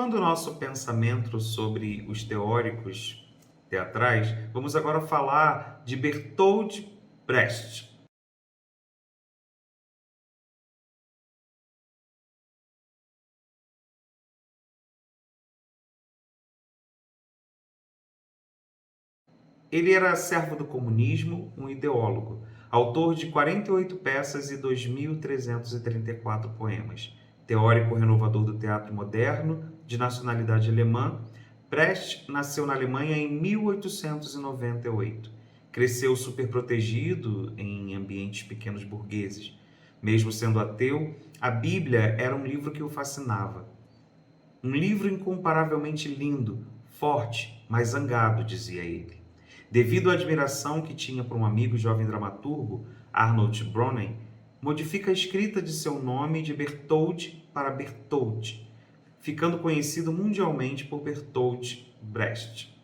Continuando o nosso pensamento sobre os teóricos teatrais, vamos agora falar de Bertolt Brecht. Ele era servo do comunismo, um ideólogo, autor de 48 peças e 2.334 poemas, teórico renovador do teatro moderno, de nacionalidade alemã. Brecht nasceu na Alemanha em 1898. Cresceu superprotegido em ambientes pequenos burgueses. Mesmo sendo ateu, a Bíblia era um livro que o fascinava. Um livro incomparavelmente lindo, forte, mas zangado, dizia ele. Devido à admiração que tinha por um amigo jovem dramaturgo, Arnold Bröning, modifica a escrita de seu nome de Bertolt para Bertold, ficando conhecido mundialmente por Bertolt Brecht.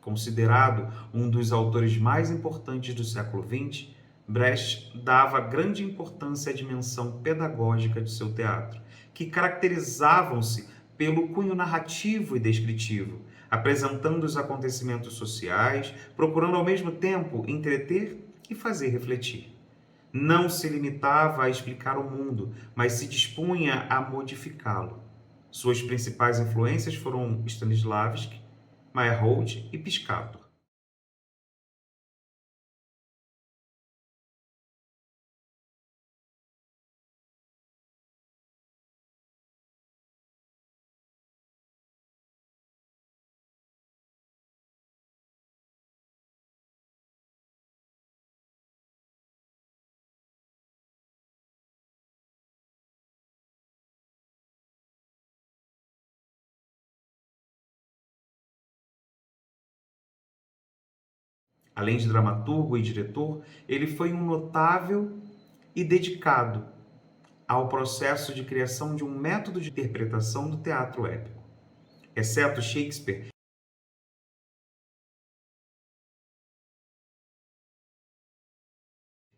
Considerado um dos autores mais importantes do século XX, Brecht dava grande importância à dimensão pedagógica de seu teatro, que caracterizavam-se pelo cunho narrativo e descritivo, apresentando os acontecimentos sociais, procurando ao mesmo tempo entreter e fazer refletir. Não se limitava a explicar o mundo, mas se dispunha a modificá-lo. Suas principais influências foram Stanislavski, Meyerhold e Piscator. Além de dramaturgo e diretor, ele foi um notável e dedicado ao processo de criação de um método de interpretação do teatro épico. Exceto Shakespeare,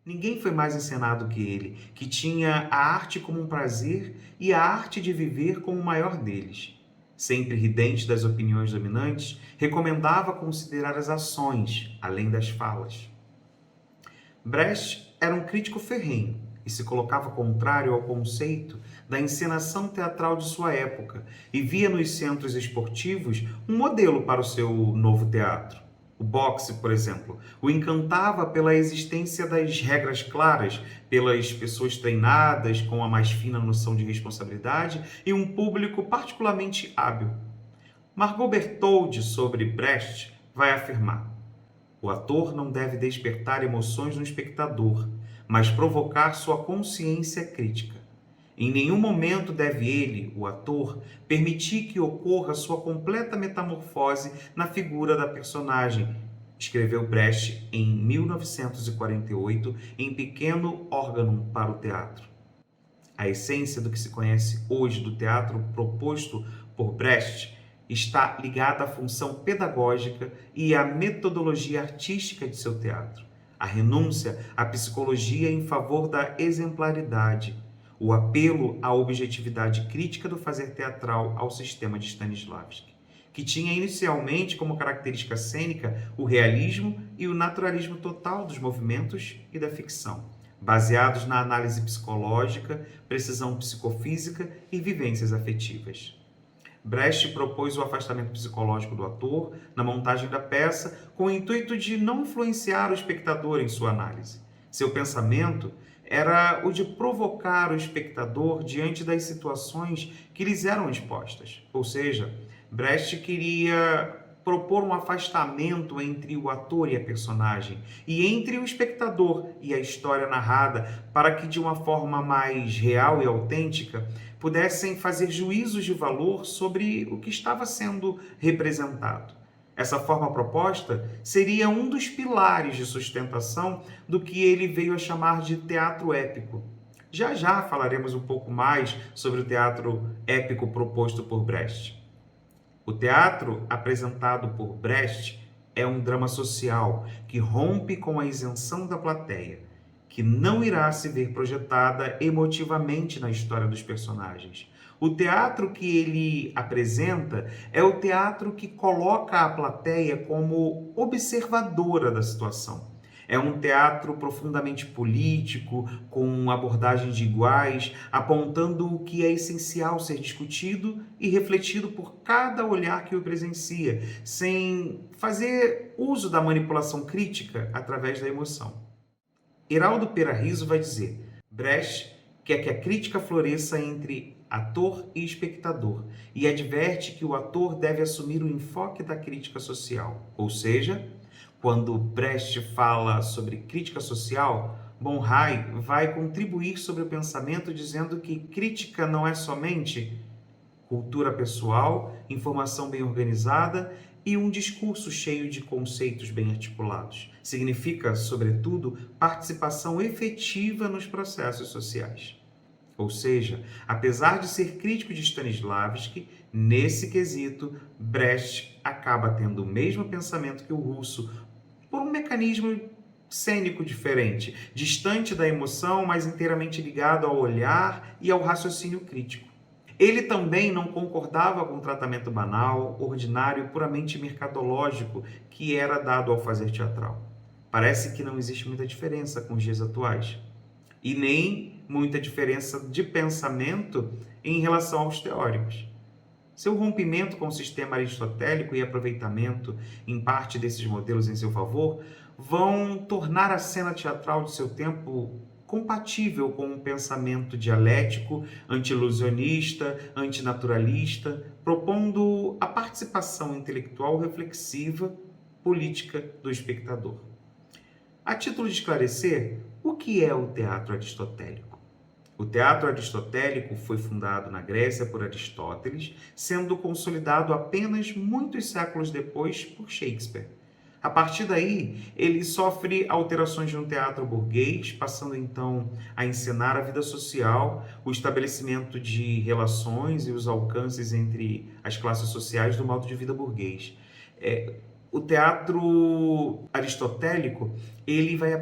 ninguém foi mais encenado que ele, que tinha a arte como um prazer e a arte de viver como o maior deles. Sempre ridente das opiniões dominantes, recomendava considerar as ações, além das falas. Brecht era um crítico ferrenho e se colocava contrário ao conceito da encenação teatral de sua época e via nos centros esportivos um modelo para o seu novo teatro. O boxe, por exemplo, o encantava pela existência das regras claras, pelas pessoas treinadas com a mais fina noção de responsabilidade e um público particularmente hábil. Margot Bertoldi, sobre Brecht, vai afirmar: o ator não deve despertar emoções no espectador, mas provocar sua consciência crítica. Em nenhum momento deve ele, o ator, permitir que ocorra sua completa metamorfose na figura da personagem, escreveu Brecht em 1948 em Pequeno Órgão para o Teatro. A essência do que se conhece hoje do teatro proposto por Brecht está ligada à função pedagógica e à metodologia artística de seu teatro, a renúncia à psicologia em favor da exemplaridade, o apelo à objetividade crítica do fazer teatral ao sistema de Stanislavski, que tinha inicialmente como característica cênica o realismo e o naturalismo total dos movimentos e da ficção, baseados na análise psicológica, precisão psicofísica e vivências afetivas. Brecht propôs o afastamento psicológico do ator na montagem da peça com o intuito de não influenciar o espectador em sua análise. Seu pensamento era o de provocar o espectador diante das situações que lhes eram expostas. Ou seja, Brecht queria propor um afastamento entre o ator e a personagem, e entre o espectador e a história narrada, para que de uma forma mais real e autêntica pudessem fazer juízos de valor sobre o que estava sendo representado. Essa forma proposta seria um dos pilares de sustentação do que ele veio a chamar de teatro épico. Já já falaremos um pouco mais sobre o teatro épico proposto por Brecht. O teatro apresentado por Brecht é um drama social que rompe com a isenção da plateia, que não irá se ver projetada emotivamente na história dos personagens. O teatro que ele apresenta é o teatro que coloca a plateia como observadora da situação. É um teatro profundamente político, com abordagens iguais, apontando o que é essencial ser discutido e refletido por cada olhar que o presencia, sem fazer uso da manipulação crítica através da emoção. Heraldo Pera Riso vai dizer: Brecht quer que a crítica floresça entre ator e espectador e adverte que o ator deve assumir o enfoque da crítica social. Ou seja, quando Brecht fala sobre crítica social, Bonhai vai contribuir sobre o pensamento dizendo que crítica não é somente cultura pessoal, informação bem organizada e um discurso cheio de conceitos bem articulados. Significa, sobretudo, participação efetiva nos processos sociais. Ou seja, apesar de ser crítico de Stanislavski, nesse quesito, Brecht acaba tendo o mesmo pensamento que o russo, por um mecanismo cênico diferente, distante da emoção, mas inteiramente ligado ao olhar e ao raciocínio crítico. Ele também não concordava com o tratamento banal, ordinário e puramente mercadológico que era dado ao fazer teatral. Parece que não existe muita diferença com os dias atuais. E nem muita diferença de pensamento em relação aos teóricos. Seu rompimento com o sistema aristotélico e aproveitamento, em parte desses modelos em seu favor, vão tornar a cena teatral de seu tempo compatível com um pensamento dialético, anti-ilusionista, antinaturalista, propondo a participação intelectual reflexiva, política do espectador. A título de esclarecer, o que é o teatro aristotélico? O teatro aristotélico foi fundado na Grécia por Aristóteles, sendo consolidado apenas muitos séculos depois por Shakespeare. A partir daí, ele sofre alterações de um teatro burguês, passando então a encenar a vida social, o estabelecimento de relações e os alcances entre as classes sociais do modo de vida burguês. O teatro aristotélico, ele vai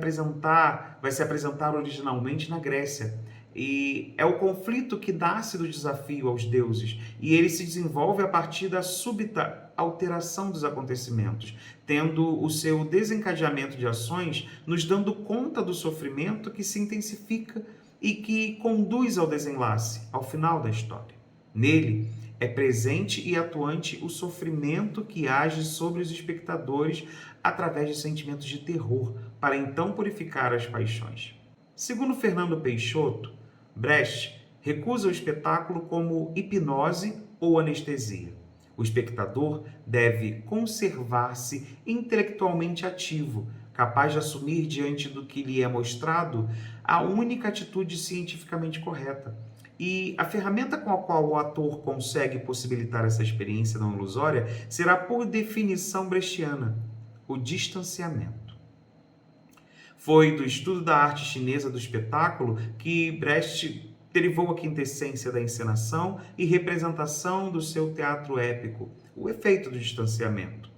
se apresentar originalmente na Grécia. E é o conflito que nasce do desafio aos deuses, e ele se desenvolve a partir da súbita alteração dos acontecimentos, tendo o seu desencadeamento de ações nos dando conta do sofrimento que se intensifica e que conduz ao desenlace, ao final da história. Nele, é presente e atuante o sofrimento que age sobre os espectadores através de sentimentos de terror, para então purificar as paixões. Segundo Fernando Peixoto, Brecht recusa o espetáculo como hipnose ou anestesia. O espectador deve conservar-se intelectualmente ativo, capaz de assumir diante do que lhe é mostrado a única atitude cientificamente correta. E a ferramenta com a qual o ator consegue possibilitar essa experiência não ilusória será, por definição brechtiana, o distanciamento. Foi do estudo da arte chinesa do espetáculo que Brecht derivou a quintessência da encenação e representação do seu teatro épico, o efeito do distanciamento.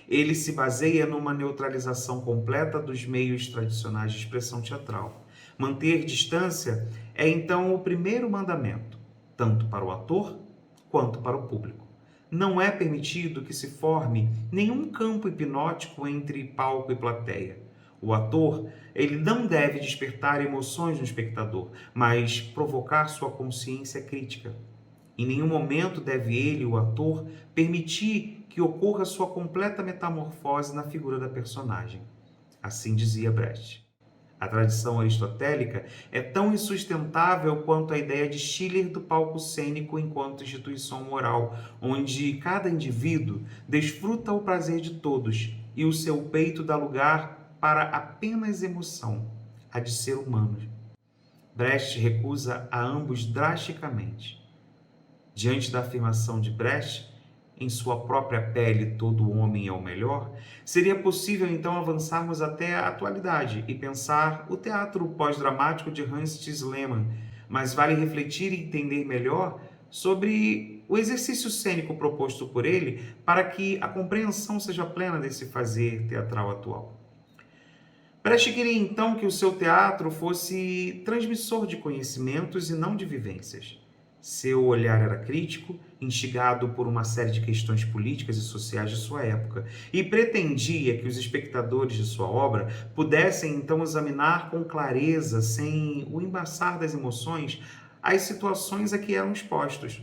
Ele se baseia numa neutralização completa dos meios tradicionais de expressão teatral. Manter distância é então o primeiro mandamento, tanto para o ator quanto para o público. Não é permitido que se forme nenhum campo hipnótico entre palco e plateia. O ator, ele não deve despertar emoções no espectador, mas provocar sua consciência crítica. Em nenhum momento deve ele, o ator, permitir que ocorra sua completa metamorfose na figura da personagem. Assim dizia Brecht. A tradição aristotélica é tão insustentável quanto a ideia de Schiller do palco cênico enquanto instituição moral, onde cada indivíduo desfruta o prazer de todos e o seu peito dá lugar para apenas emoção, a de ser humano. Brecht recusa a ambos drasticamente. Diante da afirmação de Brecht, em sua própria pele todo homem é o melhor, seria possível então avançarmos até a atualidade e pensar o teatro pós-dramático de Hans Thies Lehmann, mas vale refletir e entender melhor sobre o exercício cênico proposto por ele para que a compreensão seja plena desse fazer teatral atual. Brecht queria então que o seu teatro fosse transmissor de conhecimentos e não de vivências. Seu olhar era crítico, instigado por uma série de questões políticas e sociais de sua época, e pretendia que os espectadores de sua obra pudessem então examinar com clareza, sem o embaçar das emoções, as situações a que eram expostos.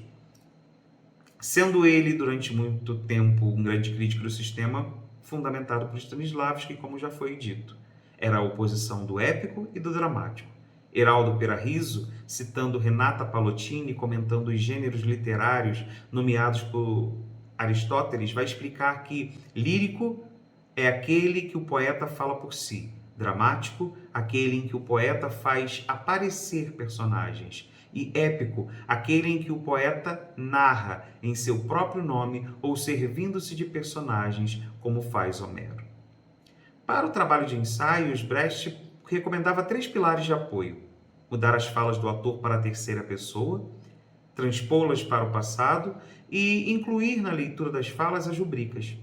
Sendo ele, durante muito tempo, um grande crítico do sistema fundamentado por Stanislavski, como já foi dito. Era a oposição do épico e do dramático. Heraldo Perarriso, citando Renata Palottini, comentando os gêneros literários nomeados por Aristóteles, vai explicar que lírico é aquele que o poeta fala por si, dramático, aquele em que o poeta faz aparecer personagens, e épico, aquele em que o poeta narra em seu próprio nome ou servindo-se de personagens, como faz Homero. Para o trabalho de ensaios, Brecht recomendava 3 pilares de apoio: mudar as falas do ator para a terceira pessoa, transpô-las para o passado e incluir na leitura das falas as rubricas.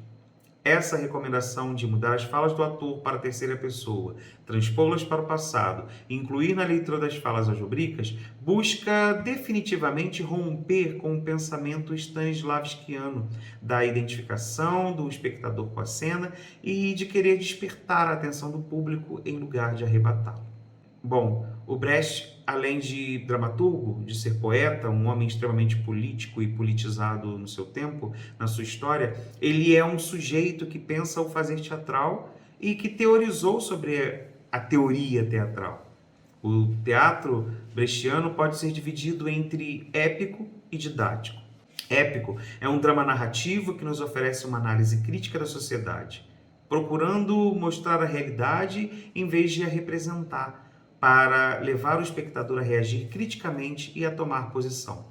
Essa recomendação de mudar as falas do ator para a terceira pessoa, transpô-las para o passado e incluir na leitura das falas as rubricas, busca definitivamente romper com o pensamento stanislavskiano da identificação do espectador com a cena e de querer despertar a atenção do público em lugar de arrebatá-lo. Bom, o Brecht, além de dramaturgo, de ser poeta, um homem extremamente político e politizado no seu tempo, na sua história, ele é um sujeito que pensa o fazer teatral e que teorizou sobre a teoria teatral. O teatro brechtiano pode ser dividido entre épico e didático. Épico é um drama narrativo que nos oferece uma análise crítica da sociedade, procurando mostrar a realidade em vez de a representar, para levar o espectador a reagir criticamente e a tomar posição.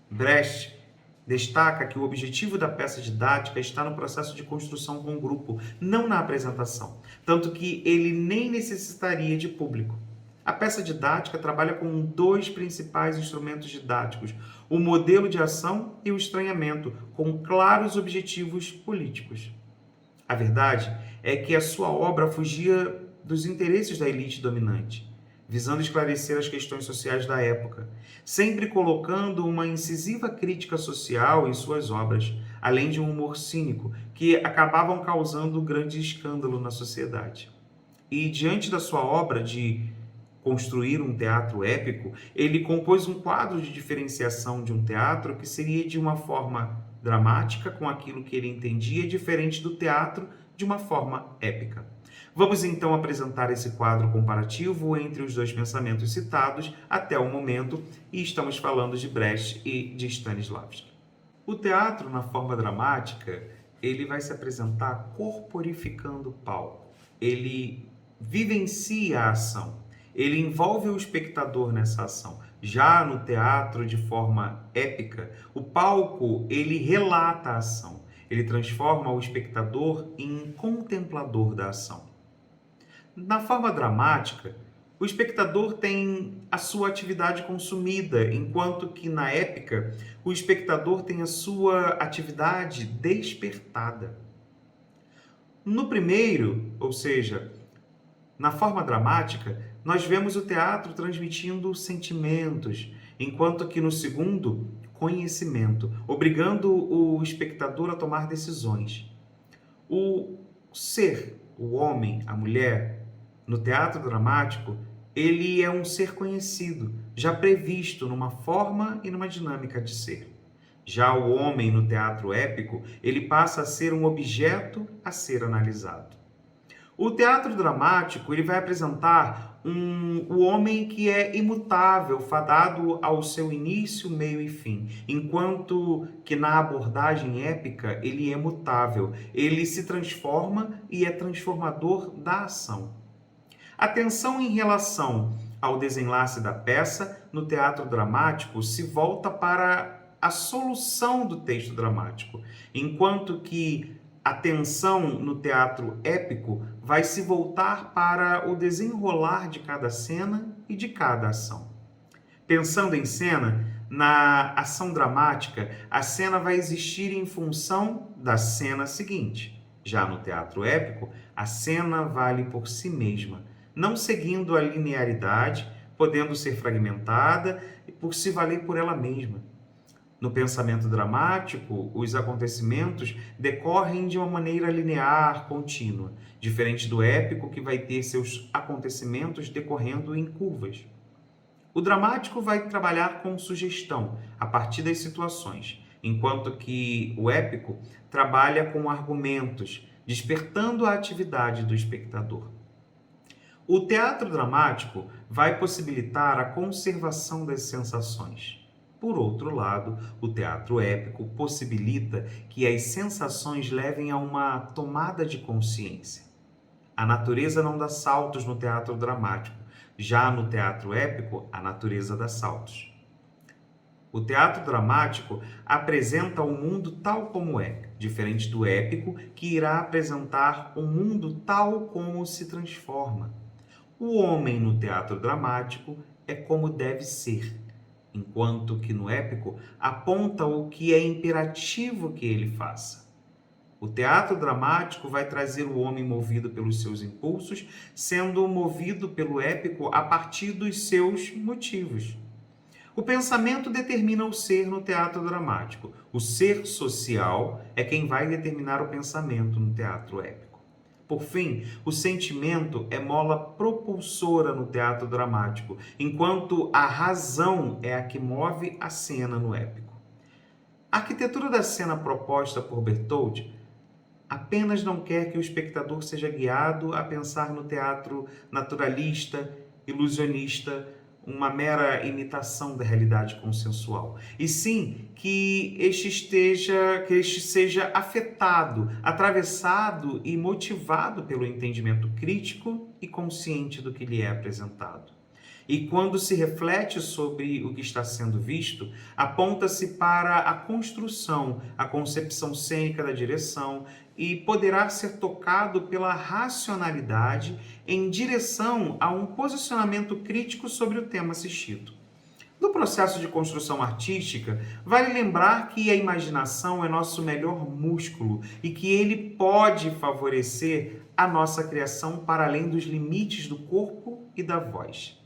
Brecht destaca que o objetivo da peça didática está no processo de construção com o grupo, não na apresentação, tanto que ele nem necessitaria de público. A peça didática trabalha com 2 principais instrumentos didáticos, o modelo de ação e o estranhamento, com claros objetivos políticos. A verdade é que a sua obra fugia dos interesses da elite dominante, visando esclarecer as questões sociais da época, sempre colocando uma incisiva crítica social em suas obras, além de um humor cínico, que acabavam causando grande escândalo na sociedade. E diante da sua obra de construir um teatro épico, ele compôs um quadro de diferenciação de um teatro que seria de uma forma dramática, com aquilo que ele entendia, diferente do teatro de uma forma épica. Vamos então apresentar esse quadro comparativo entre os 2 pensamentos citados até o momento, e estamos falando de Brecht e de Stanislavski. O teatro, na forma dramática, ele vai se apresentar corporificando o palco. Ele vivencia a ação, ele envolve o espectador nessa ação. Já no teatro, de forma épica, o palco ele relata a ação, ele transforma o espectador em contemplador da ação. Na forma dramática, o espectador tem a sua atividade consumida, enquanto que na épica, o espectador tem a sua atividade despertada. No primeiro, ou seja, na forma dramática, nós vemos o teatro transmitindo sentimentos, enquanto que no segundo, conhecimento, obrigando o espectador a tomar decisões. O ser, o homem, a mulher, no teatro dramático, ele é um ser conhecido, já previsto numa forma e numa dinâmica de ser. Já o homem no teatro épico, ele passa a ser um objeto a ser analisado. O teatro dramático, ele vai apresentar o homem que é imutável, fadado ao seu início, meio e fim, enquanto que na abordagem épica ele é mutável, ele se transforma e é transformador da ação. A tensão em relação ao desenlace da peça no teatro dramático se volta para a solução do texto dramático, enquanto que a tensão no teatro épico vai se voltar para o desenrolar de cada cena e de cada ação. Pensando em cena, na ação dramática, a cena vai existir em função da cena seguinte. Já no teatro épico, a cena vale por si mesma, não seguindo a linearidade, podendo ser fragmentada e por se valer por ela mesma. No pensamento dramático, os acontecimentos decorrem de uma maneira linear, contínua, diferente do épico, que vai ter seus acontecimentos decorrendo em curvas. O dramático vai trabalhar com sugestão, a partir das situações, enquanto que o épico trabalha com argumentos, despertando a atividade do espectador. O teatro dramático vai possibilitar a conservação das sensações. Por outro lado, o teatro épico possibilita que as sensações levem a uma tomada de consciência. A natureza não dá saltos no teatro dramático, já no teatro épico, a natureza dá saltos. O teatro dramático apresenta o mundo tal como é, diferente do épico, que irá apresentar o mundo tal como se transforma. O homem no teatro dramático é como deve ser, enquanto que no épico aponta o que é imperativo que ele faça. O teatro dramático vai trazer o homem movido pelos seus impulsos, sendo movido pelo épico a partir dos seus motivos. O pensamento determina o ser no teatro dramático. O ser social é quem vai determinar o pensamento no teatro épico. Por fim, o sentimento é mola propulsora no teatro dramático, enquanto a razão é a que move a cena no épico. A arquitetura da cena proposta por Bertoldi apenas não quer que o espectador seja guiado a pensar no teatro naturalista, ilusionista, uma mera imitação da realidade consensual, e sim que este seja afetado, atravessado e motivado pelo entendimento crítico e consciente do que lhe é apresentado. E quando se reflete sobre o que está sendo visto, aponta-se para a construção, a concepção cênica da direção e poderá ser tocado pela racionalidade em direção a um posicionamento crítico sobre o tema assistido. No processo de construção artística, vale lembrar que a imaginação é nosso melhor músculo e que ele pode favorecer a nossa criação para além dos limites do corpo e da voz.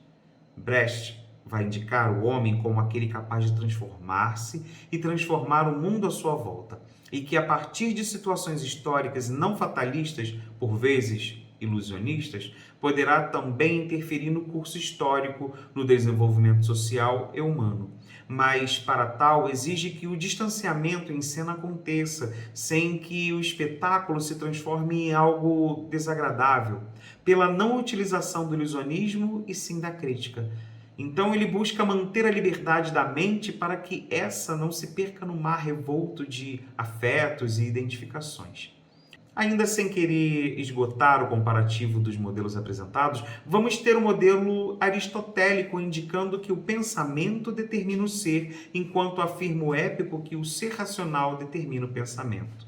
Brecht vai indicar o homem como aquele capaz de transformar-se e transformar o mundo à sua volta, e que a partir de situações históricas não fatalistas, por vezes ilusionistas, poderá também interferir no curso histórico, no desenvolvimento social e humano. Mas, para tal, exige que o distanciamento em cena aconteça, sem que o espetáculo se transforme em algo desagradável, pela não utilização do ilusionismo e sim da crítica. Então ele busca manter a liberdade da mente para que essa não se perca no mar revolto de afetos e identificações. Ainda sem querer esgotar o comparativo dos modelos apresentados, vamos ter o modelo aristotélico indicando que o pensamento determina o ser, enquanto afirma o épico que o ser racional determina o pensamento.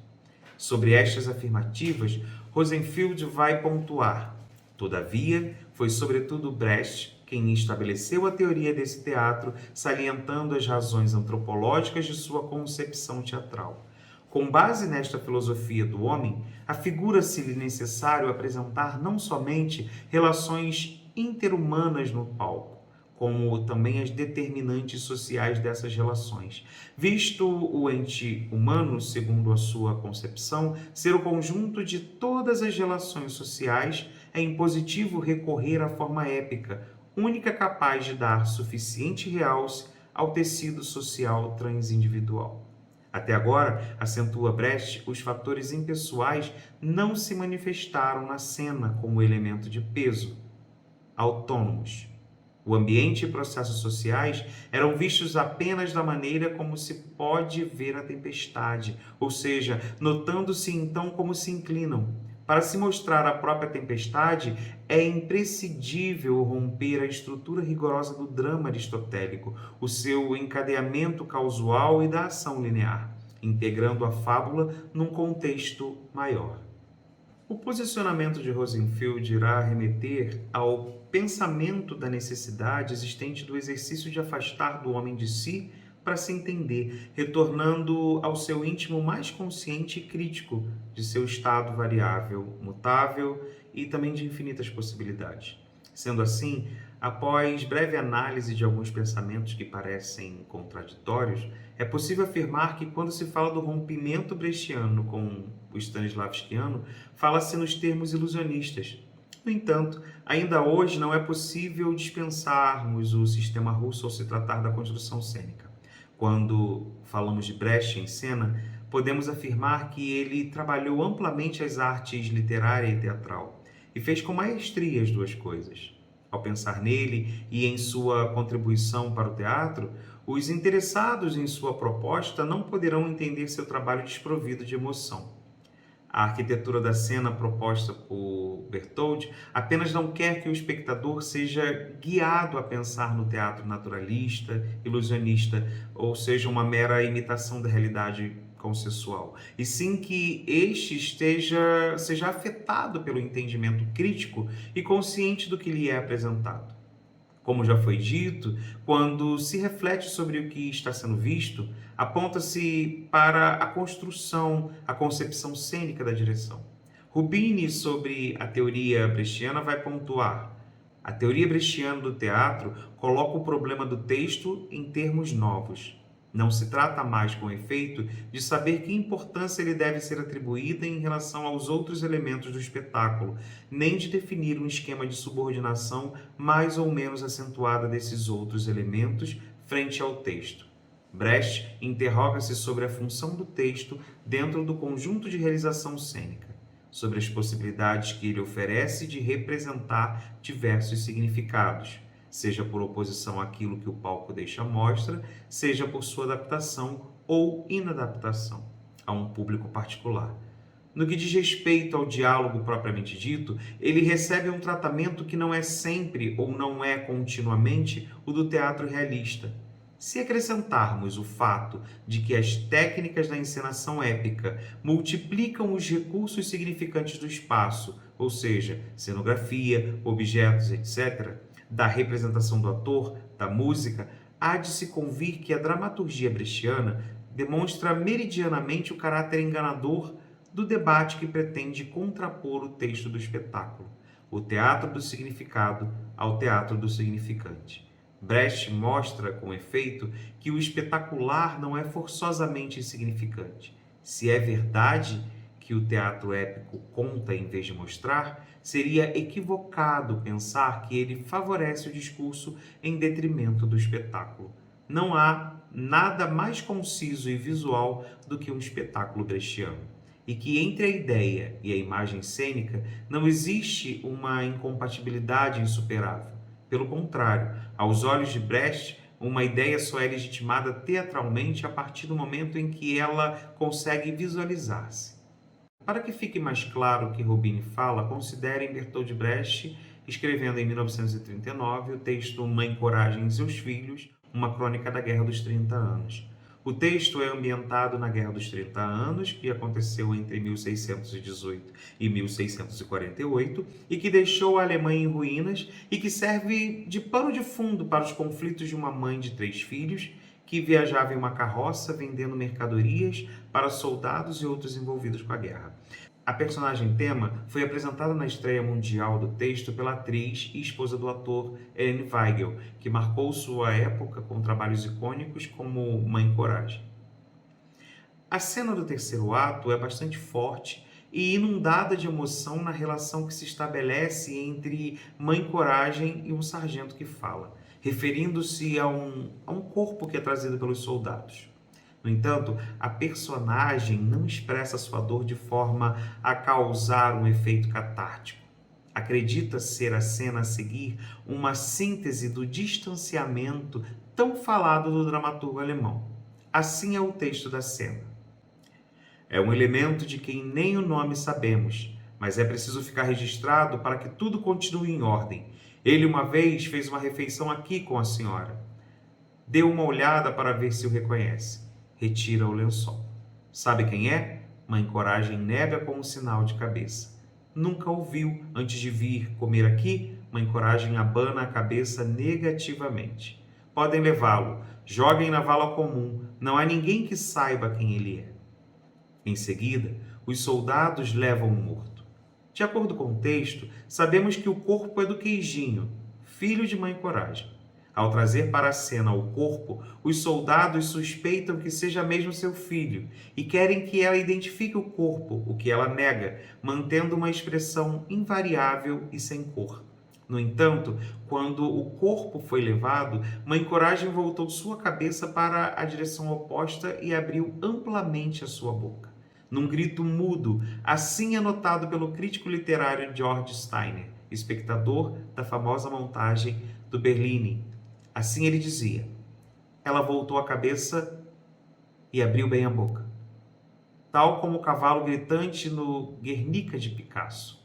Sobre estas afirmativas, Rosenfield vai pontuar: todavia, foi sobretudo Brecht quem estabeleceu a teoria desse teatro, salientando as razões antropológicas de sua concepção teatral. Com base nesta filosofia do homem, afigura-se-lhe necessário apresentar não somente relações interhumanas no palco, como também as determinantes sociais dessas relações, visto o ente humano, segundo a sua concepção, ser o conjunto de todas as relações sociais, é impositivo recorrer à forma épica, única capaz de dar suficiente realce ao tecido social transindividual. Até agora, acentua Brecht, os fatores impessoais não se manifestaram na cena como elemento de peso, autônomos. O ambiente e processos sociais eram vistos apenas da maneira como se pode ver a tempestade, ou seja, notando-se então como se inclinam. Para se mostrar a própria tempestade, é imprescindível romper a estrutura rigorosa do drama aristotélico, o seu encadeamento causal e da ação linear, integrando a fábula num contexto maior. O posicionamento de Rosenfield irá remeter ao pensamento da necessidade existente do exercício de afastar do homem de si para se entender, retornando ao seu íntimo mais consciente e crítico de seu estado variável, mutável e também de infinitas possibilidades. Sendo assim, após breve análise de alguns pensamentos que parecem contraditórios, é possível afirmar que quando se fala do rompimento brechtiano com o stanislavskiano, fala-se nos termos ilusionistas. No entanto, ainda hoje não é possível dispensarmos o sistema russo ao se tratar da construção cênica. Quando falamos de Brecht em cena, podemos afirmar que ele trabalhou amplamente as artes literária e teatral e fez com maestria as duas coisas. Ao pensar nele e em sua contribuição para o teatro, os interessados em sua proposta não poderão entender seu trabalho desprovido de emoção. A arquitetura da cena proposta por Berthold apenas não quer que o espectador seja guiado a pensar no teatro naturalista, ilusionista, ou seja, uma mera imitação da realidade consensual, e sim que este seja afetado pelo entendimento crítico e consciente do que lhe é apresentado. Como já foi dito, quando se reflete sobre o que está sendo visto, aponta-se para a construção, a concepção cênica da direção. Rubini, sobre a teoria brechtiana, vai pontuar: a teoria brechtiana do teatro coloca o problema do texto em termos novos. Não se trata mais, com efeito, de saber que importância lhe deve ser atribuída em relação aos outros elementos do espetáculo, nem de definir um esquema de subordinação mais ou menos acentuada desses outros elementos frente ao texto. Brecht interroga-se sobre a função do texto dentro do conjunto de realização cênica, sobre as possibilidades que ele oferece de representar diversos significados, seja por oposição àquilo que o palco deixa à mostra, seja por sua adaptação ou inadaptação a um público particular. No que diz respeito ao diálogo propriamente dito, ele recebe um tratamento que não é sempre ou não é continuamente o do teatro realista. Se acrescentarmos o fato de que as técnicas da encenação épica multiplicam os recursos significantes do espaço, ou seja, cenografia, objetos, etc., da representação do ator, da música, há de se convir que a dramaturgia brechtiana demonstra meridianamente o caráter enganador do debate que pretende contrapor o texto do espetáculo, o teatro do significado ao teatro do significante. Brecht mostra, com efeito, que o espetacular não é forçosamente insignificante. Se é verdade que o teatro épico conta em vez de mostrar, seria equivocado pensar que ele favorece o discurso em detrimento do espetáculo. Não há nada mais conciso e visual do que um espetáculo brechtiano, e que entre a ideia e a imagem cênica não existe uma incompatibilidade insuperável. Pelo contrário, aos olhos de Brecht, uma ideia só é legitimada teatralmente a partir do momento em que ela consegue visualizar-se. Para que fique mais claro o que Rubini fala, considerem Bertold Brecht escrevendo em 1939 o texto Mãe Coragem e seus Filhos, uma crônica da Guerra dos 30 Anos. O texto é ambientado na Guerra dos 30 Anos, que aconteceu entre 1618 e 1648, e que deixou a Alemanha em ruínas e que serve de pano de fundo para os conflitos de uma mãe de 3 filhos que viajava em uma carroça vendendo mercadorias para soldados e outros envolvidos com a guerra. A personagem tema foi apresentada na estreia mundial do texto pela atriz e esposa do ator Helene Weigel, que marcou sua época com trabalhos icônicos como Mãe Coragem. A cena do terceiro ato é bastante forte e inundada de emoção na relação que se estabelece entre Mãe Coragem e um sargento que fala, referindo-se a um corpo que é trazido pelos soldados. No entanto, a personagem não expressa sua dor de forma a causar um efeito catártico. Acredita ser a cena a seguir uma síntese do distanciamento tão falado do dramaturgo alemão. Assim é o texto da cena. É um elemento de quem nem o nome sabemos, mas é preciso ficar registrado para que tudo continue em ordem. Ele uma vez fez uma refeição aqui com a senhora. Dê uma olhada para ver se o reconhece. Retira o lençol. Sabe quem é? Mãe Coragem nega com um sinal de cabeça. Nunca ouviu antes de vir comer aqui? Mãe Coragem abana a cabeça negativamente. Podem levá-lo. Joguem na vala comum. Não há ninguém que saiba quem ele é. Em seguida, os soldados levam o morto. De acordo com o texto, sabemos que o corpo é do Queijinho, filho de Mãe Coragem. Ao trazer para a cena o corpo, os soldados suspeitam que seja mesmo seu filho e querem que ela identifique o corpo, o que ela nega, mantendo uma expressão invariável e sem cor. No entanto, quando o corpo foi levado, Mãe Coragem voltou sua cabeça para a direção oposta e abriu amplamente a sua boca. Num grito mudo, assim anotado pelo crítico literário George Steiner, espectador da famosa montagem do Berlini. Assim ele dizia: ela voltou a cabeça e abriu bem a boca, tal como o cavalo gritante no Guernica de Picasso.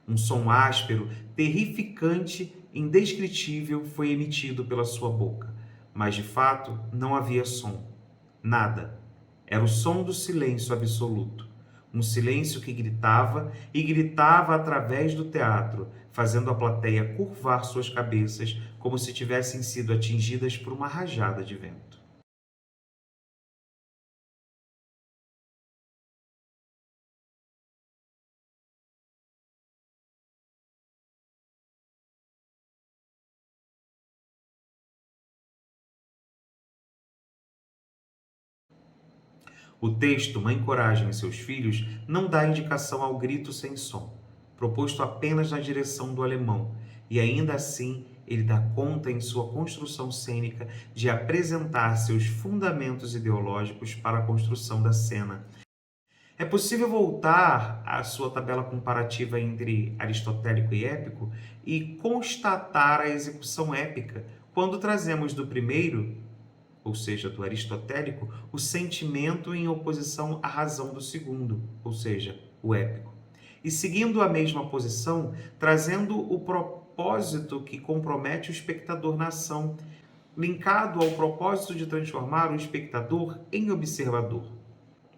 Um som áspero, terrificante, indescritível foi emitido pela sua boca, mas de fato não havia som, nada. Era o som do silêncio absoluto. Um silêncio que gritava e gritava através do teatro, fazendo a plateia curvar suas cabeças como se tivessem sido atingidas por uma rajada de vento. O texto Mãe Coragem e seus filhos não dá indicação ao grito sem som, proposto apenas na direção do alemão, e ainda assim ele dá conta em sua construção cênica de apresentar seus fundamentos ideológicos para a construção da cena. É possível voltar à sua tabela comparativa entre aristotélico e épico e constatar a execução épica quando trazemos do primeiro, ou seja, do aristotélico, o sentimento em oposição à razão do segundo, ou seja, o épico. E seguindo a mesma posição, trazendo o propósito que compromete o espectador na ação, linkado ao propósito de transformar o espectador em observador.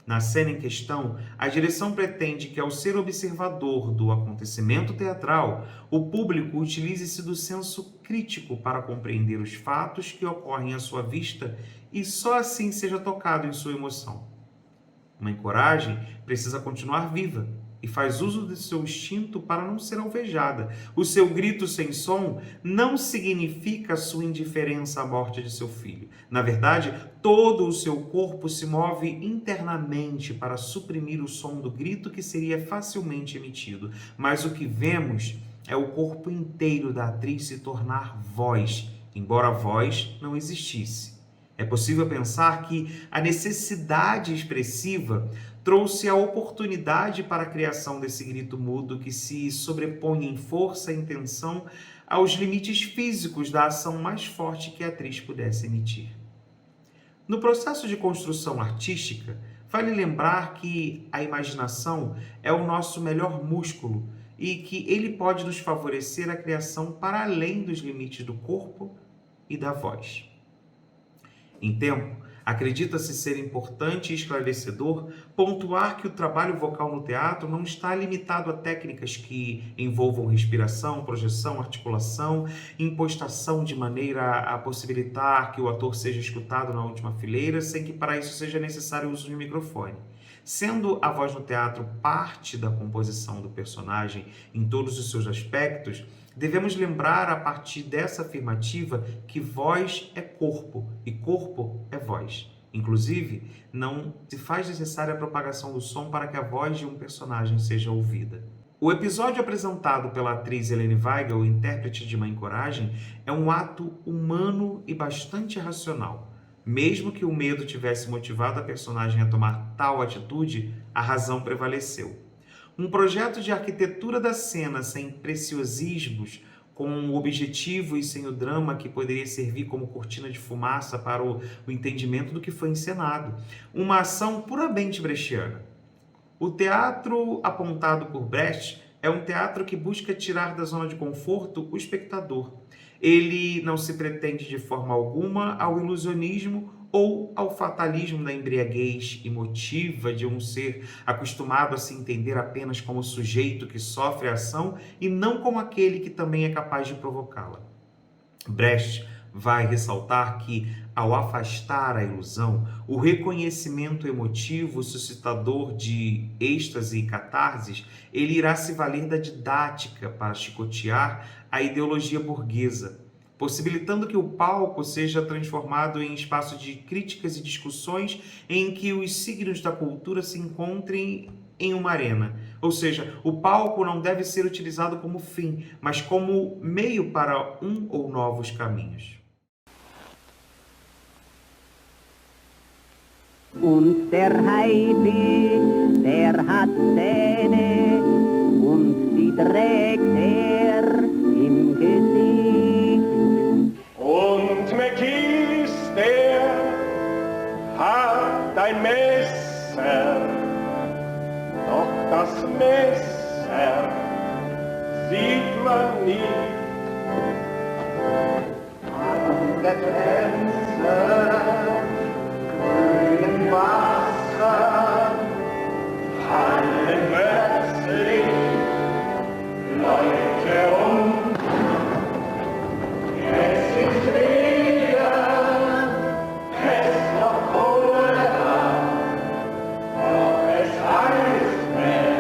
Na cena em questão, a direção pretende que, ao ser observador do acontecimento teatral, o público utilize-se do senso crítico para compreender os fatos que ocorrem à sua vista e só assim seja tocado em sua emoção. Mãe Coragem precisa continuar viva e faz uso de seu instinto para não ser alvejada. O seu grito sem som não significa sua indiferença à morte de seu filho. Na verdade, todo o seu corpo se move internamente para suprimir o som do grito que seria facilmente emitido. Mas o que vemos é o corpo inteiro da atriz se tornar voz, embora a voz não existisse. É possível pensar que a necessidade expressiva trouxe a oportunidade para a criação desse grito mudo que se sobrepõe em força e intenção aos limites físicos da ação mais forte que a atriz pudesse emitir. No processo de construção artística, vale lembrar que a imaginação é o nosso melhor músculo e que ele pode nos favorecer a criação para além dos limites do corpo e da voz. Em tempo, acredita-se ser importante e esclarecedor pontuar que o trabalho vocal no teatro não está limitado a técnicas que envolvam respiração, projeção, articulação, impostação de maneira a possibilitar que o ator seja escutado na última fileira, sem que para isso seja necessário o uso de um microfone. Sendo a voz no teatro parte da composição do personagem em todos os seus aspectos, devemos lembrar, a partir dessa afirmativa, que voz é corpo e corpo é voz. Inclusive, não se faz necessária a propagação do som para que a voz de um personagem seja ouvida. O episódio apresentado pela atriz Helene Weigel, intérprete de Mãe Coragem, é um ato humano e bastante racional. Mesmo que o medo tivesse motivado a personagem a tomar tal atitude, a razão prevaleceu. Um projeto de arquitetura da cena sem preciosismos, com o objetivo e sem o drama que poderia servir como cortina de fumaça para o entendimento do que foi encenado. Uma ação puramente brechtiana. O teatro apontado por Brecht é um teatro que busca tirar da zona de conforto o espectador. Ele não se pretende de forma alguma ao ilusionismo ou ao fatalismo da embriaguez emotiva de um ser acostumado a se entender apenas como sujeito que sofre a ação e não como aquele que também é capaz de provocá-la. Brecht vai ressaltar que, ao afastar a ilusão, o reconhecimento emotivo suscitador de êxtase e catarses, ele irá se valer da didática para chicotear a ideologia burguesa, possibilitando que o palco seja transformado em espaço de críticas e discussões em que os signos da cultura se encontrem em uma arena. Ou seja, o palco não deve ser utilizado como fim, mas como meio para um ou novos caminhos. Und der Heidi, der hat Zähne und die trägt er im Gesicht. Und Mekis, der hat ein Messer, doch das Messer sieht man nie. An der Grenze grünen Wasser fallen plötzlich Leute um. Es ist weder Pest noch Cholera, doch es heißt mir,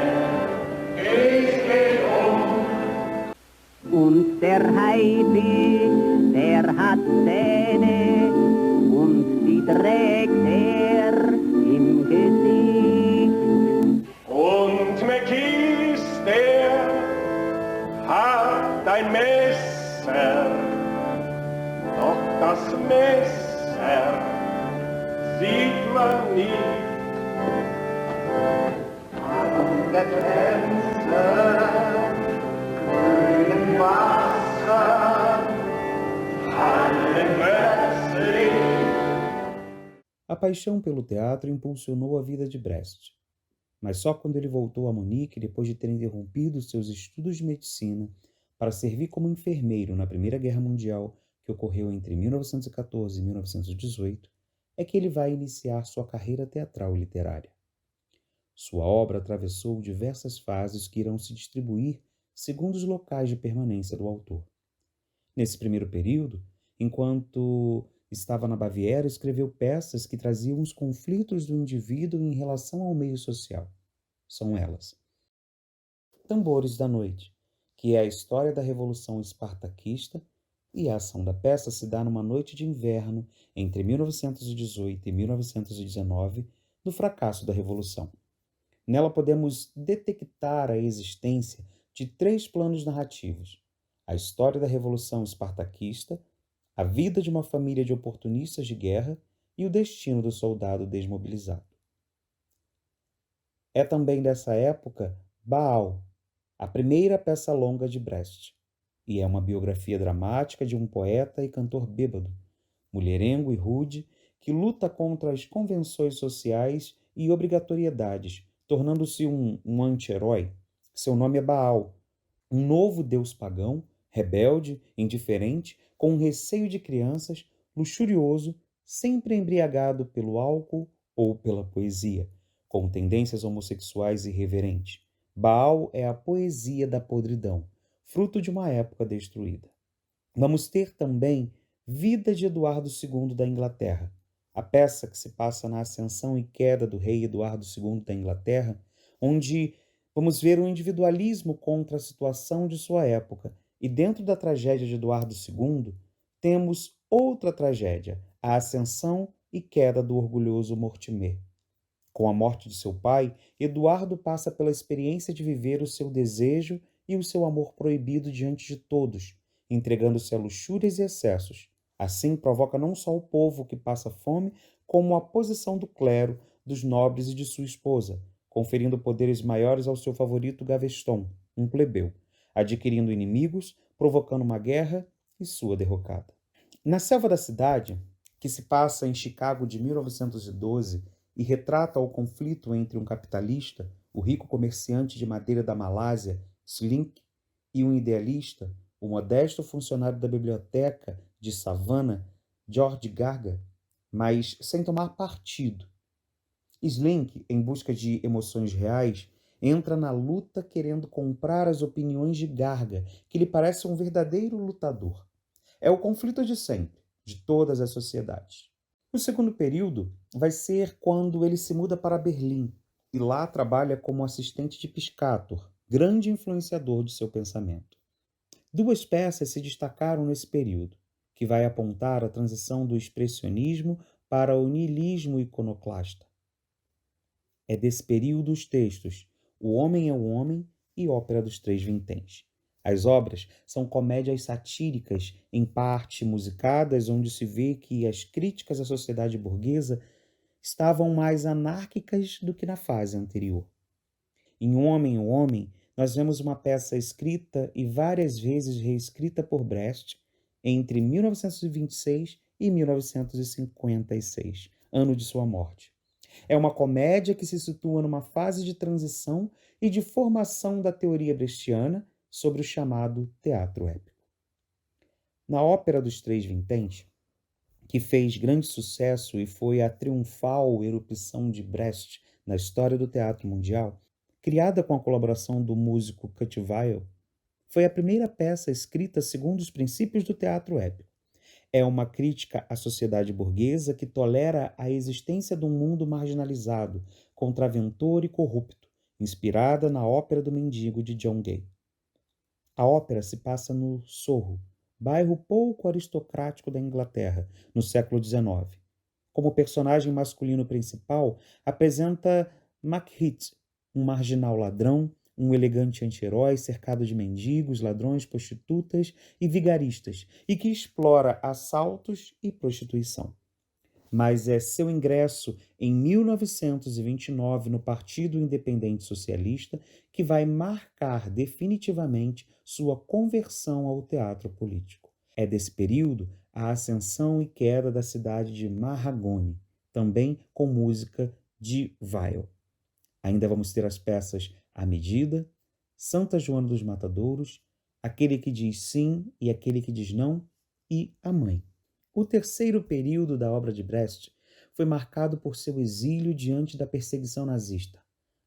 es geht um. Und der Heidi, der hat Zähne und die trägt er im Gesicht. Und Mekis, der hat ein Messer, doch das Messer sieht man nie. An der Grenze grünen Wasser fallen plötzlich. A paixão pelo teatro impulsionou a vida de Brest, mas só quando ele voltou a Munique depois de ter interrompido seus estudos de medicina para servir como enfermeiro na Primeira Guerra Mundial, que ocorreu entre 1914 e 1918, é que ele vai iniciar sua carreira teatral e literária. Sua obra atravessou diversas fases que irão se distribuir segundo os locais de permanência do autor. Nesse primeiro período, enquanto estava na Baviera, escreveu peças que traziam os conflitos do indivíduo em relação ao meio social. São elas: Tambores da Noite, que é a história da Revolução Espartaquista, e a ação da peça se dá numa noite de inverno entre 1918 e 1919, no fracasso da Revolução. Nela podemos detectar a existência de 3 planos narrativos: a história da Revolução Espartaquista, a vida de uma família de oportunistas de guerra e o destino do soldado desmobilizado. É também dessa época Baal, a primeira peça longa de Brest, e é uma biografia dramática de um poeta e cantor bêbado, mulherengo e rude, que luta contra as convenções sociais e obrigatoriedades, tornando-se um anti-herói. Seu nome é Baal, um novo deus pagão, rebelde, indiferente, com um receio de crianças, luxurioso, sempre embriagado pelo álcool ou pela poesia, com tendências homossexuais irreverentes. Baal é a poesia da podridão, fruto de uma época destruída. Vamos ter também Vida de Eduardo II da Inglaterra, a peça que se passa na ascensão e queda do rei Eduardo II da Inglaterra, onde vamos ver o individualismo contra a situação de sua época. E dentro da tragédia de Eduardo II, temos outra tragédia, a ascensão e queda do orgulhoso Mortimer. Com a morte de seu pai, Eduardo passa pela experiência de viver o seu desejo e o seu amor proibido diante de todos, entregando-se a luxúrias e excessos. Assim, provoca não só o povo que passa fome, como a posição do clero, dos nobres e de sua esposa, conferindo poderes maiores ao seu favorito Gaveston, um plebeu, adquirindo inimigos, provocando uma guerra e sua derrocada. Na Selva da Cidade, que se passa em Chicago de 1912 e retrata o conflito entre um capitalista, o rico comerciante de madeira da Malásia, Slink, e um idealista, o modesto funcionário da biblioteca de Savannah, George Garga, mas sem tomar partido. Slink, em busca de emoções reais, entra na luta querendo comprar as opiniões de Garga, que lhe parece um verdadeiro lutador. É o conflito de sempre, de todas as sociedades. O segundo período vai ser quando ele se muda para Berlim e lá trabalha como assistente de Piscator, grande influenciador de seu pensamento. Duas peças se destacaram nesse período, que vai apontar a transição do expressionismo para o niilismo iconoclasta. É desse período os textos O Homem é o Homem e Ópera dos Três Vinténs. As obras são comédias satíricas, em parte musicadas, onde se vê que as críticas à sociedade burguesa estavam mais anárquicas do que na fase anterior. Em O Homem é o Homem, nós vemos uma peça escrita e várias vezes reescrita por Brecht entre 1926 e 1956, ano de sua morte. É uma comédia que se situa numa fase de transição e de formação da teoria brechtiana sobre o chamado teatro épico. Na Ópera dos Três Vinténs, que fez grande sucesso e foi a triunfal erupção de Brecht na história do teatro mundial, criada com a colaboração do músico Kurt Weill, foi a primeira peça escrita segundo os princípios do teatro épico. É uma crítica à sociedade burguesa que tolera a existência de um mundo marginalizado, contraventor e corrupto, inspirada na Ópera do Mendigo de John Gay. A ópera se passa no Sorro, bairro pouco aristocrático da Inglaterra, no século XIX. Como personagem masculino principal, apresenta Macbeth, um marginal ladrão, um elegante anti-herói cercado de mendigos, ladrões, prostitutas e vigaristas, e que explora assaltos e prostituição. Mas é seu ingresso em 1929 no Partido Independente Socialista que vai marcar definitivamente sua conversão ao teatro político. É desse período a ascensão e queda da cidade de Marragone, também com música de Weill. Ainda vamos ter as peças A Medida, Santa Joana dos Matadouros, Aquele que diz sim e aquele que diz não e A Mãe. O terceiro período da obra de Brecht foi marcado por seu exílio diante da perseguição nazista.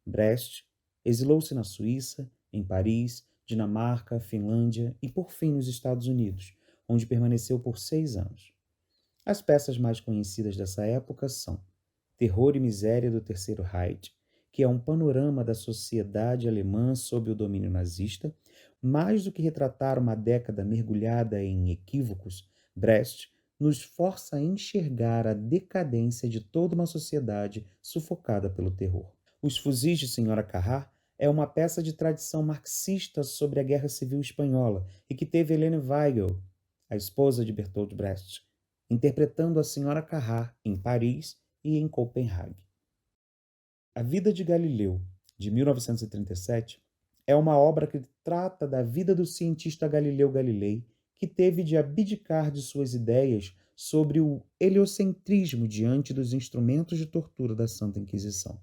Brecht exilou-se na Suíça, em Paris, Dinamarca, Finlândia e, por fim, nos Estados Unidos, onde permaneceu por 6 anos. As peças mais conhecidas dessa época são Terror e Miséria do Terceiro Reich, que é um panorama da sociedade alemã sob o domínio nazista. Mais do que retratar uma década mergulhada em equívocos, Brecht nos força a enxergar a decadência de toda uma sociedade sufocada pelo terror. Os Fuzis de Sra. Carrá é uma peça de tradição marxista sobre a Guerra Civil Espanhola e que teve Helene Weigel, a esposa de Bertolt Brecht, interpretando a Sra. Carrá em Paris e em Copenhague. A Vida de Galileu, de 1937, é uma obra que trata da vida do cientista Galileu Galilei, que teve de abdicar de suas ideias sobre o heliocentrismo diante dos instrumentos de tortura da Santa Inquisição.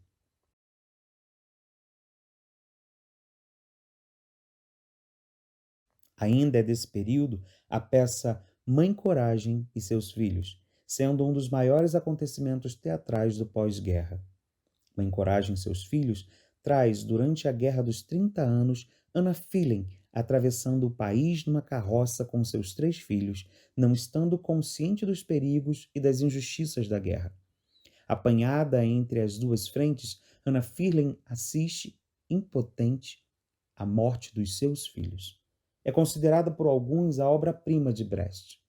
Ainda é desse período a peça Mãe Coragem e seus Filhos, sendo um dos maiores acontecimentos teatrais do pós-guerra. Mãe Coragem e seus Filhos traz, durante a Guerra dos 30 Anos, Anna Pfillen atravessando o país numa carroça com seus 3 filhos, não estando consciente dos perigos e das injustiças da guerra. Apanhada entre as duas frentes, Anna Pfillen assiste, impotente, a morte dos seus filhos. É considerada por alguns a obra-prima de Brecht.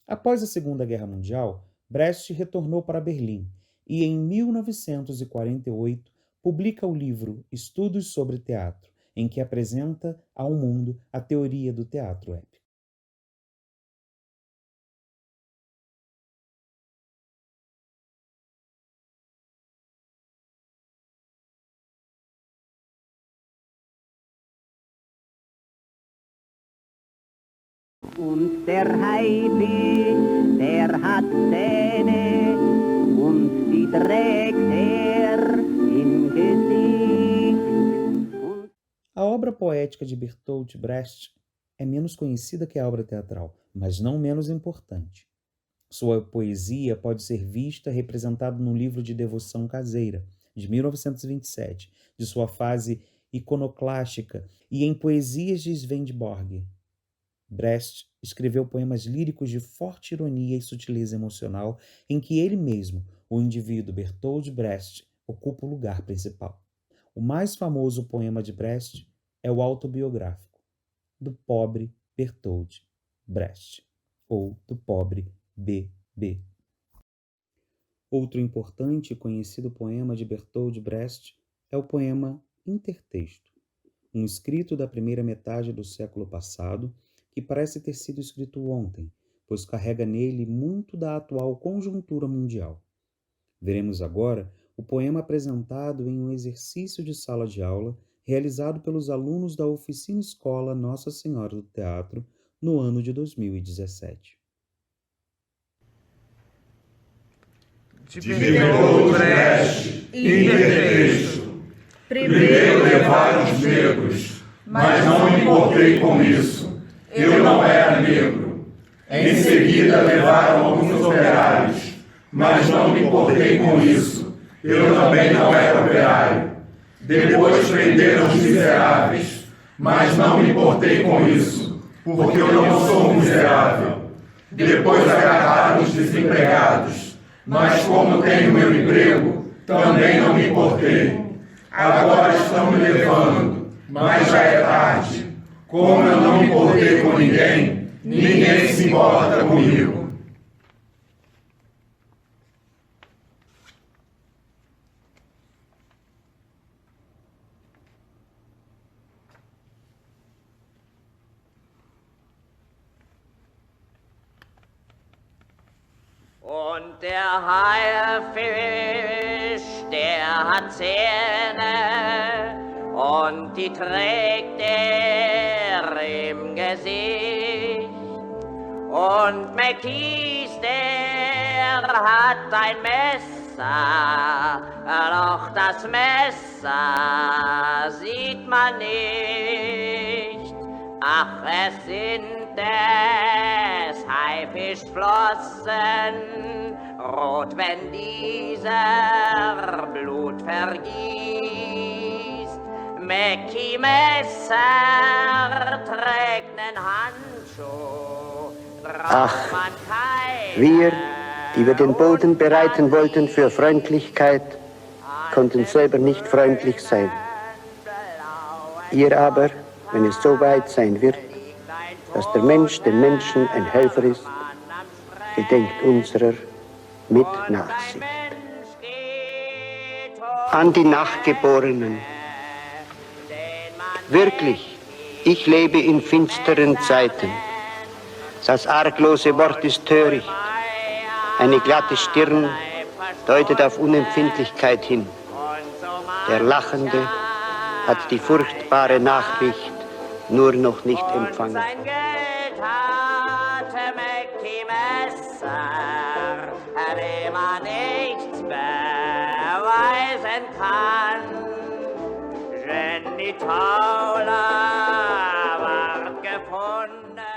Após a Segunda Guerra Mundial, Brecht retornou para Berlim e, em 1948, publica o livro Estudos sobre Teatro, em que apresenta ao mundo a teoria do teatro épico. Und der Heidi, der hat Zähne und die trägt er im Gesicht. A obra poética de Bertolt Brecht é menos conhecida que a obra teatral, mas não menos importante. Sua poesia pode ser vista representada no livro de devoção caseira, de 1927, de sua fase iconoclástica, e em Poesias de Swedenborg, Brecht escreveu poemas líricos de forte ironia e sutileza emocional, em que ele mesmo, o indivíduo Bertold Brecht, ocupa o lugar principal. O mais famoso poema de Brecht é o autobiográfico, do pobre Bertold Brecht, ou do pobre B.B. Outro importante e conhecido poema de Bertold Brecht é o poema Intertexto, um escrito da primeira metade do século passado que parece ter sido escrito ontem, pois carrega nele muito da atual conjuntura mundial. Veremos agora o poema apresentado em um exercício de sala de aula realizado pelos alunos da Oficina Escola Nossa Senhora do Teatro no ano de 2017. De Bertold Brecht, Intertexto. Primeiro levaram os negros, mas não me importei com isso. Eu não era negro. Em seguida levaram alguns operários, mas não me importei com isso. Eu também não era operário. Depois prenderam os miseráveis, mas não me importei com isso, porque eu não sou miserável. Depois agarraram os desempregados, mas como tenho meu emprego, também não me importei. Agora estão me levando, mas já é tarde. Como eu não me importei com ninguém, ninguém se importa comigo. Und der Haifisch, der hat Zähne und die trägt er im Gesicht. Und McKees, der hat ein Messer, doch das Messer sieht man nicht. Ach, es sind des Haifischflossen, rot, wenn dieser Blut vergießt. Mackie Messer trägt nen Handschuh, Ach, wir, die wir den Boden bereiten wollten für Freundlichkeit, konnten selber nicht freundlich sein. Ihr aber, wenn es so weit sein wird, dass der Mensch dem Menschen ein Helfer ist, gedenkt unserer mit Nachsicht. An die Nachgeborenen. Wirklich, ich lebe in finsteren Zeiten. Das arglose Wort ist töricht. Eine glatte Stirn deutet auf Unempfindlichkeit hin. Der Lachende hat die furchtbare Nachricht nur noch nicht empfangen. Sein Geld hatte Mackie Messer, dem man nichts beweisen kann. Jenny Tauler ward gefunden.